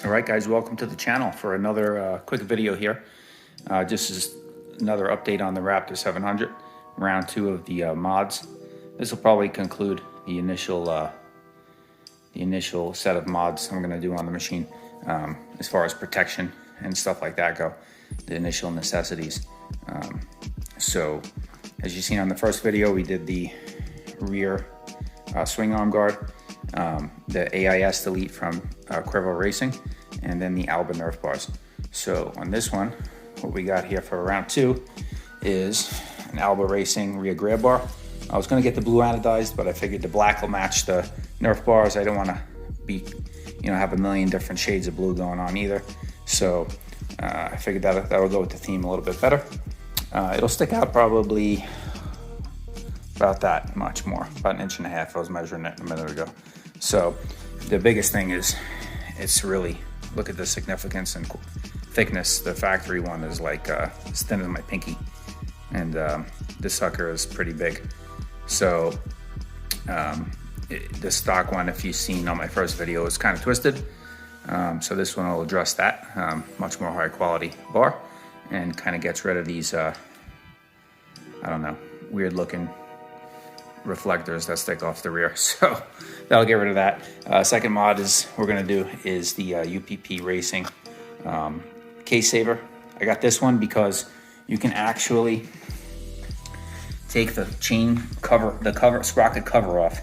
All right, guys, welcome to the channel for another quick video here. Just is another update on the Raptor 700, round 2 of the mods. This will probably conclude the initial set of mods I'm going to do on the machine, as far as protection and stuff like that go, the initial necessities. So, as you've seen on the first video, we did the rear swing arm guard, the AIS delete from Quiver Racing, and then the Alba Nerf bars. So on this one, what we got here for round 2 is an Alba Racing rear grab bar. I was going to get the blue anodized, but I figured the black will match the Nerf bars. I don't want to be, have a million different shades of blue going on either. So I figured that would go with the theme a little bit better. It'll stick out probably about that much more, about 1.5 inches. I was measuring it a minute ago. So the biggest thing is, it's really, look at the significance and thickness. The factory one is like as thin as my pinky, and this sucker is pretty big. So the stock one, if you've seen on my first video, is kind of twisted. So this one will address that. Much more high quality bar, and kind of gets rid of these, I don't know, weird looking reflectors that stick off the rear. So that'll get rid of that. Second mod we're gonna do is the UPP Racing case saver. I got this one because you can actually take the chain cover, sprocket cover off,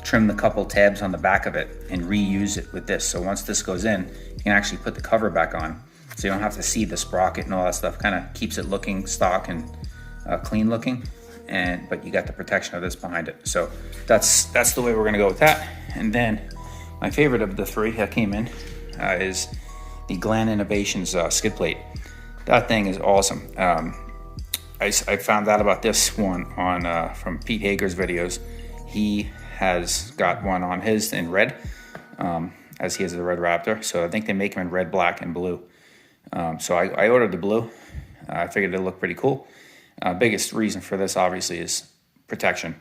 trim the couple tabs on the back of it, and reuse it with this. So once this goes in, you can actually put the cover back on, so you don't have to see the sprocket and all that stuff. Kind of keeps it looking stock and clean looking, but you got the protection of this behind it. So that's the way we're gonna go with that. And then my favorite of the 3 that came in is the Glann Innovations skid plate. That thing is awesome. I found out about this one on from Pete Hager's videos. He has got one on his in red, as he has the red Raptor. So I think they make them in red, black, and blue. So I ordered the blue. I figured it'd look pretty cool. Biggest reason for this, obviously, is protection.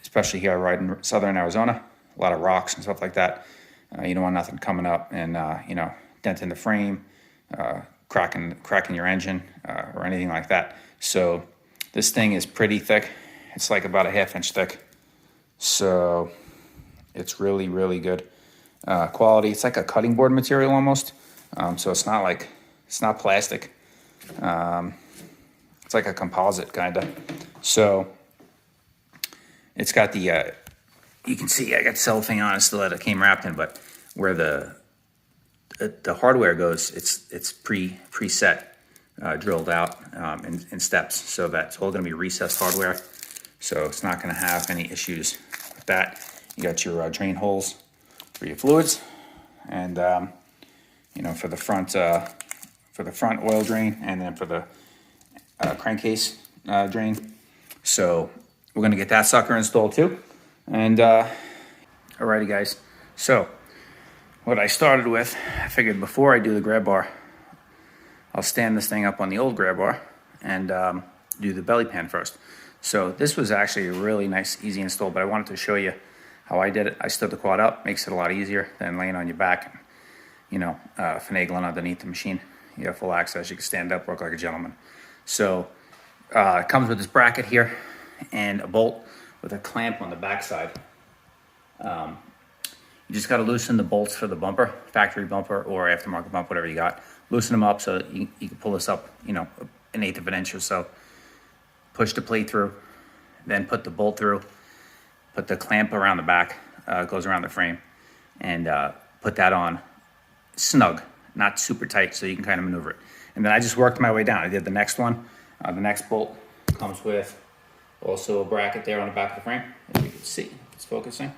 Especially here I ride in southern Arizona, a lot of rocks and stuff like that. You don't want nothing coming up and denting the frame, cracking your engine, or anything like that. So this thing is pretty thick. It's like about a 1/2 inch thick. So it's really, really good quality. It's like a cutting board material almost. So it's not plastic. It's like a composite kind of. So it's got the, you can see I got the cellophane on it still that it came wrapped in, but where the hardware goes, it's preset, drilled out in steps. So that's all going to be recessed hardware. So it's not going to have any issues with that. You got your drain holes for your fluids, and for the front oil drain, and then for the crankcase drain. So we're gonna get that sucker installed too. And alrighty, guys. So what I started with, I figured before I do the grab bar, I'll stand this thing up on the old grab bar and do the belly pan first. So this was actually a really nice, easy install, but I wanted to show you how I did it. I stood the quad up, makes it a lot easier than laying on your back and finagling underneath the machine. You have full access, you can stand up, work like a gentleman. So it comes with this bracket here and a bolt with a clamp on the back side. You just got to loosen the bolts for the bumper, factory bumper or aftermarket bumper, whatever you got. Loosen them up so that you can pull this up, 1/8 of an inch or so. Push the plate through, then put the bolt through, put the clamp around the back, goes around the frame, and put that on snug, not super tight, so you can kind of maneuver it. And then I just worked my way down. I did the next one. The next bolt comes with also a bracket there on the back of the frame, as you can see. It's focusing.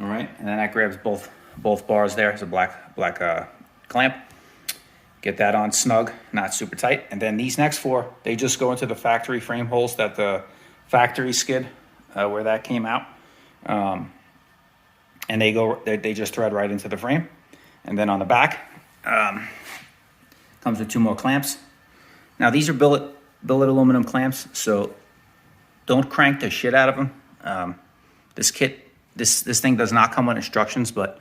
All right, and then that grabs both bars there. It's a black clamp. Get that on snug, not super tight. And then these next 4, they just go into the factory frame holes that the factory skid, where that came out. And they just thread right into the frame. And then on the back, comes with 2 more clamps. Now these are billet aluminum clamps, so don't crank the shit out of them. This thing does not come with instructions, but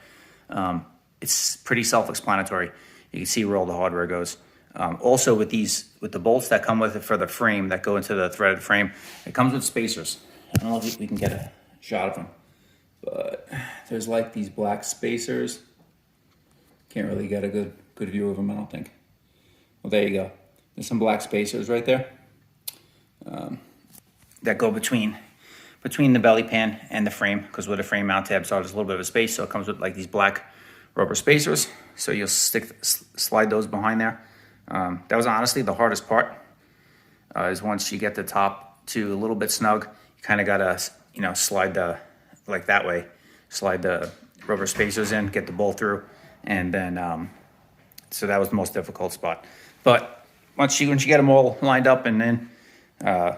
it's pretty self-explanatory. You can see where all the hardware goes. Also with the bolts that come with it for the frame that go into the threaded frame, it comes with spacers. I don't know if we can get a shot of them, but there's like these black spacers. Can't really get a good view of them, I don't think. Well, there you go. There's some black spacers right there that go between the belly pan and the frame, because with a frame mount tab, so there's a little bit of a space, so it comes with like these black rubber spacers. So you'll slide those behind there. That was honestly the hardest part, is once you get the top to a little bit snug, you kind of gotta, slide like that way, slide the rubber spacers in, get the bolt through, and then, so that was the most difficult spot. But once you get them all lined up and then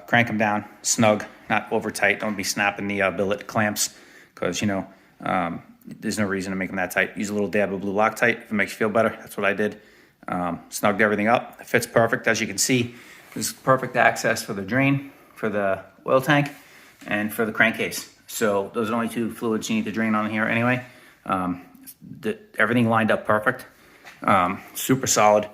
crank them down, snug, not over tight, don't be snapping the billet clamps, because, there's no reason to make them that tight. Use a little dab of blue Loctite if it makes you feel better. That's what I did. Snugged everything up. It fits perfect, as you can see. There's perfect access for the drain, for the oil tank, and for the crankcase. So those are the only two fluids you need to drain on here anyway. Everything lined up perfect. Super solid.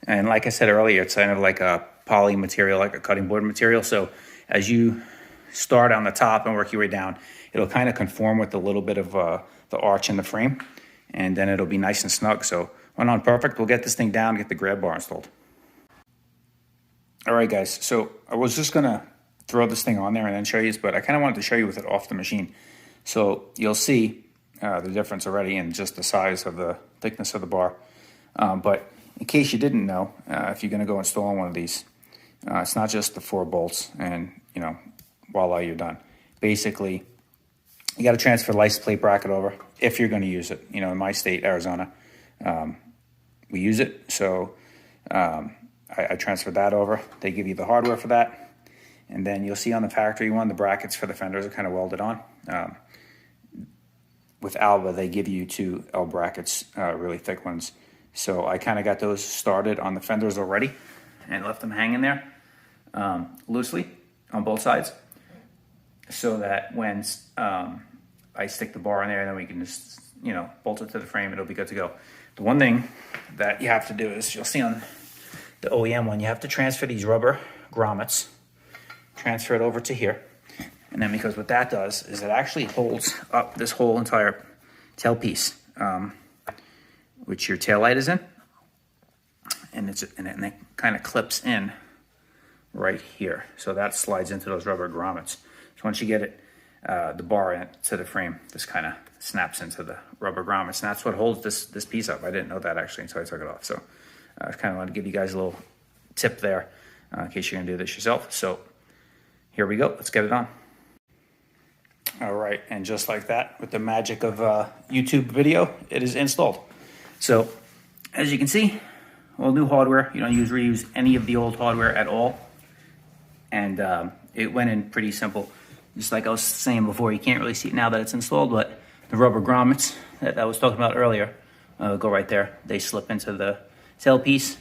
And like I said earlier, it's kind of like a poly material, like a cutting board material. So as you start on the top and work your way down, it'll kind of conform with a little bit of the arch in the frame, and then it'll be nice and snug. So went on perfect. We'll get this thing down, get the grab bar installed. All right, guys. So I was just gonna throw this thing on there and then show you, but I kind of wanted to show you with it off the machine. So you'll see the difference already in just the size of the thickness of the bar. But in case you didn't know, if you're gonna go install one of these, it's not just the 4 bolts and, voila, you're done. Basically, you got to transfer the license plate bracket over if you're going to use it. In my state, Arizona, we use it. So I transferred that over. They give you the hardware for that. And then you'll see on the factory one, the brackets for the fenders are kind of welded on. With Alba, they give you 2 L brackets, really thick ones. So I kind of got those started on the fenders already and left them hanging there loosely on both sides, so that when I stick the bar in there, then we can just, bolt it to the frame, it'll be good to go. The one thing that you have to do is, you'll see on the OEM one, you have to transfer these rubber grommets, transfer it over to here. And then, because what that does is it actually holds up this whole entire tail piece, which your tail light is in. And it kind of clips in right here. So that slides into those rubber grommets. So once you get it, the bar into the frame, this kind of snaps into the rubber grommets, and that's what holds this piece up. I didn't know that actually until I took it off. So I kind of want to give you guys a little tip there in case you're going to do this yourself. So here we go. Let's get it on. All right, and just like that, with the magic of YouTube video, it is installed. So as you can see, all new hardware. You don't reuse any of the old hardware at all. And it went in pretty simple. Just like I was saying before, you can't really see it now that it's installed, but the rubber grommets that I was talking about earlier go right there. They slip into the tail piece,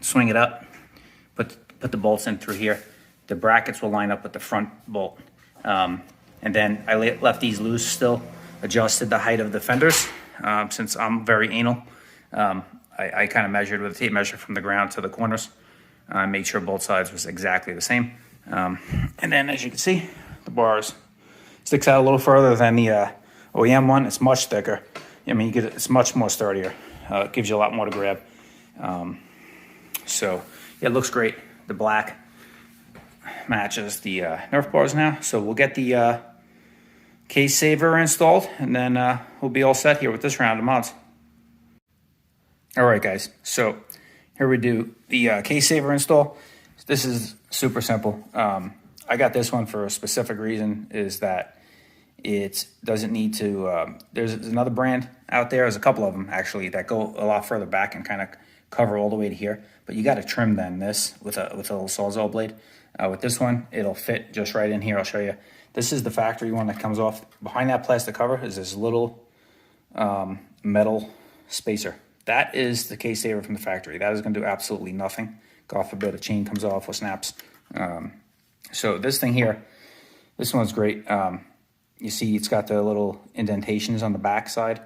swing it up, put the bolts in through here. The brackets will line up with the front bolt. And then I left these loose still, adjusted the height of the fenders. Since I'm very anal, I kind of measured with a tape measure from the ground to the corners. Made sure both sides was exactly the same. And then, as you can see, the bars sticks out a little further than the OEM one. It's much thicker. It's much more sturdier. It gives you a lot more to grab. So yeah, it looks great. The black matches the Nerf bars now. So we'll get the case saver installed, and then we'll be all set here with this round of mods. All right, guys. So here we do the case saver install. This is super simple. I got this one for a specific reason, is that it doesn't need to, there's another brand out there, there's a couple of them actually, that go a lot further back and kind of cover all the way to here. But you got to trim then this with a little Sawzall blade. With this one, it'll fit just right in here. I'll show you. This is the factory one that comes off. Behind that plastic cover is this little metal spacer. That is the case saver from the factory. That is going to do absolutely nothing. God forbid a chain comes off or snaps. So this thing here, this one's great. You see it's got the little indentations on the back side.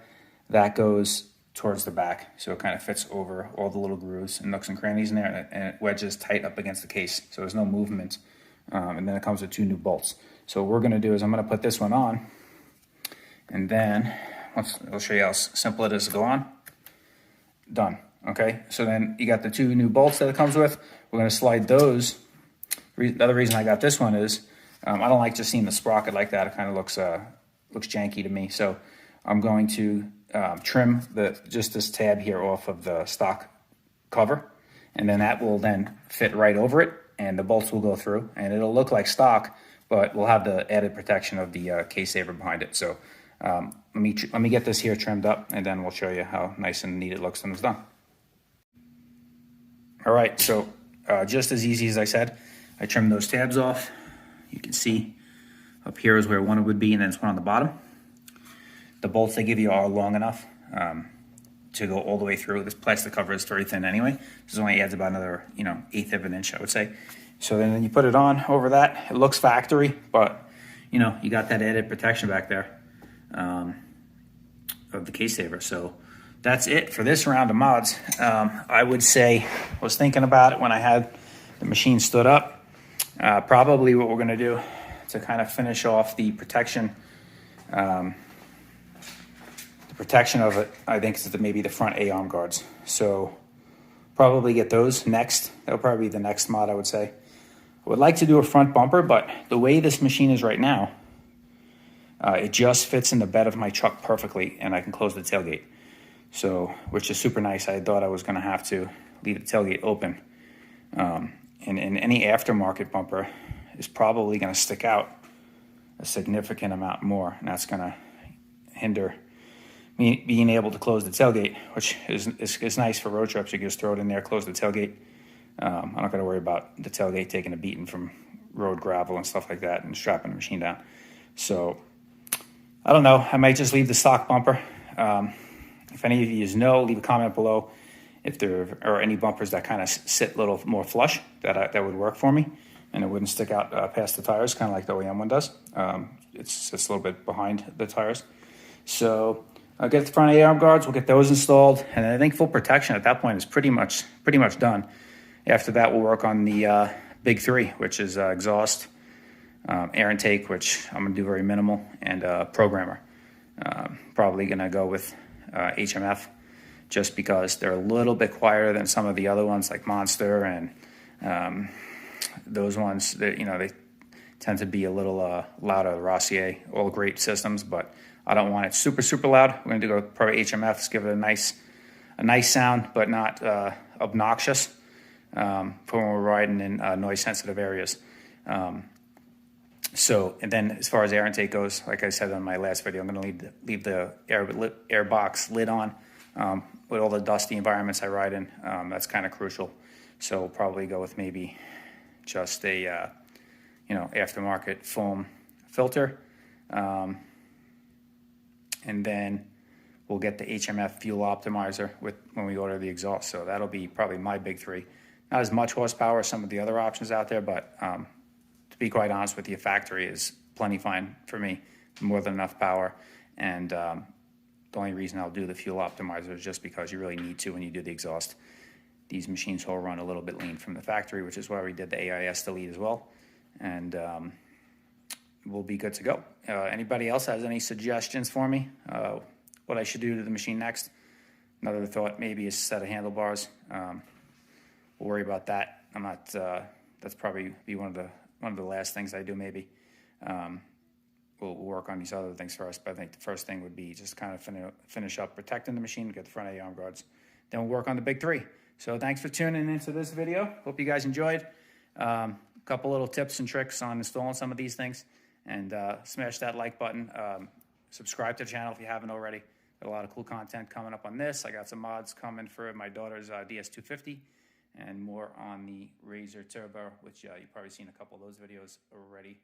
that goes towards the back, so it kind of fits over all the little grooves and nooks and crannies in there, and it wedges tight up against the case, so there's no movement. And then it comes with 2 new bolts. So what we're going to do is I'm going to put this one on, and then I'll show you how simple it is to go on. Done. Okay, so then you got the 2 new bolts that it comes with. We're going to slide those. The other reason I got this one is I don't like just seeing the sprocket like that. It kind of looks janky to me. So I'm going to trim just this tab here off of the stock cover, and then that will then fit right over it, and the bolts will go through, and it'll look like stock, but we'll have the added protection of the case saver behind it. So let me get this here trimmed up, and then we'll show you how nice and neat it looks when it's done. All right, so just as easy as I said, I trimmed those tabs off. You can see up here is where one would be, and then it's one on the bottom. The bolts they give you are long enough to go all the way through. This plastic cover is very thin anyway. This only adds about another, 1/8 of an inch, I would say. So then you put it on over that. It looks factory, but you got that added protection back there of the case saver. So that's it for this round of mods. I would say, I was thinking about it when I had the machine stood up. Probably what we're going to do to kind of finish off the protection. Protection of it, I think, is maybe the front A-arm guards. So probably get those next. That'll probably be the next mod, I would say. I would like to do a front bumper, but the way this machine is right now, it just fits in the bed of my truck perfectly, and I can close the tailgate. So, which is super nice. I thought I was going to have to leave the tailgate open. And any aftermarket bumper is probably going to stick out a significant amount more, and that's going to hinder me being able to close the tailgate, which is nice for road trips. You can just throw it in there, close the tailgate. I'm not going to worry about the tailgate taking a beating from road gravel and stuff like that and strapping the machine down. So I don't know. I might just leave the stock bumper. If any of you know, leave a comment below if there are any bumpers that kind of sit a little more flush that would work for me, and it wouldn't stick out past the tires, kind of like the OEM one does. It's just a little bit behind the tires. So I'll get the front A-arm guards. We'll get those installed, and I think full protection at that point is pretty much done. After that, we'll work on the big 3, which is exhaust, air intake, which I'm going to do very minimal, and programmer. Probably going to go with HMF, just because they're a little bit quieter than some of the other ones like Monster, and those ones that they tend to be a little louder. Rossier, all great systems, but I don't want it super loud. We're going to go probably HMF. Let's give it a nice sound, but not obnoxious for when we're riding in noise sensitive areas. So, and then as far as air intake goes, like I said on my last video, I'm going to leave the air box lid on with all the dusty environments I ride in. That's kind of crucial. So we'll probably go with maybe just a aftermarket foam filter. And then we'll get the HMF fuel optimizer when we order the exhaust. So that'll be probably my big 3. Not as much horsepower as some of the other options out there, but to be quite honest with you, factory is plenty fine for me, more than enough power. And the only reason I'll do the fuel optimizer is just because you really need to when you do the exhaust. These machines will run a little bit lean from the factory, which is why we did the AIS delete as well. And we'll be good to go. Anybody else has any suggestions for me? What I should do to the machine next? Another thought maybe is a set of handlebars. We'll worry about that. I'm not. That's probably be one of the last things I do. Maybe we'll work on these other things first. But I think the first thing would be just kind of finish up protecting the machine, get the front A-arm guards. Then we'll work on the big 3. So thanks for tuning into this video. Hope you guys enjoyed. A couple little tips and tricks on installing some of these things. And smash that like button. Subscribe to the channel if you haven't already. Got a lot of cool content coming up on this. I got some mods coming for my daughter's DS250 and more on the Razor Turbo, which you've probably seen a couple of those videos already.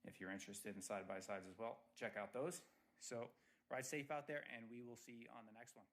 If you're interested in side-by-sides as well, check out those. So ride safe out there, and we will see you on the next one.